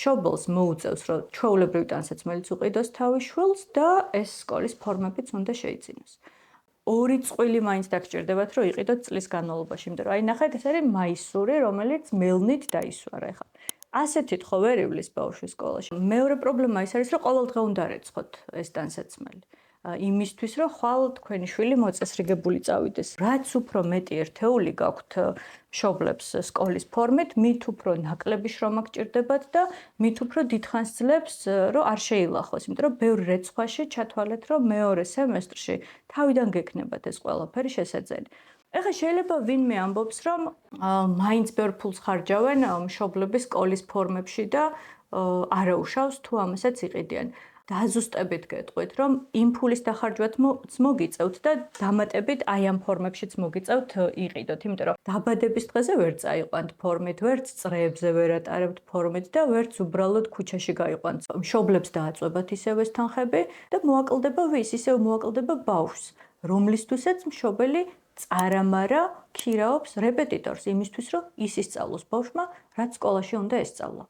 მშობელს მოუწევს, რომ ჩვეულებრივი ტანსაცმელიც უყიდოს თავის შვილს და ეს სკოლის ფორმებიც უნდა შეიძინოს. 2 წყვილი მაინც დაგჭირდებათ, რომ იყიდოთ წლის განმავლობაში, იმიტომ რომ ნახეთ, ეს არის მაისური, რომელიც მელნით დაისვარა ახლა. ასეთით ხო ვერ ივლის ბავშვი სკოლაში. მეორე პრობლემა ის არის, რომ ყოველდღე უნდა რეცხოთ ეს ტანსაცმელი. იმისთვის, რომ ხვალ თქვენი შვილი მოწესრიგებული წავიდეს. რაც უფრო მეტი ერთეული გაქვთ მშობლებს სკოლის ფორმით, მით უფრო ნაკლები შრომა გჭირდებათ და მით უფრო დიდხანს ძლებს, რომ არ შეილახოს, იმიტომ რომ ბევრ რეცხვაში ჩათვალეთ, რომ მეორე სემესტრში თავიდან გექნებათ ეს ყველაფერი შესაძლებელი. ეხლა შეიძლება ვინმე ამბობს, რომ მაინც ბევრ ფულს ხარჯავენ მშობლები სკოლის ფორმებში და არაუშავს თუ ამასაც იყიდიან. დაზუსტებით გეტყვით, რომ იმ ფულის დახარჯვაც მოგიწევთ და დამატებით აი ამ ფორმებშიც მოგიწევთ იყიდოთ, იმიტომ რომ დაბადების დღეზე ვერ წაიყვანთ ფორმით, ვერც წრეებზე ვერ ატარებთ ფორმით და ვერც უბრალოდ ქუჩაში გაიყვანთ. მშობლებს დააწვებათ ისევ ეს თანხები და მოაკლდება ვის? ისევ მოაკლდება ბავშვს, რომლისთვისაც მშობელი წარამარა ქირაობს რეპეტიტორს იმისთვის, რომ ის ისწავლოს ბავშვმა, რაც სკოლაში უნდა ესწავლა.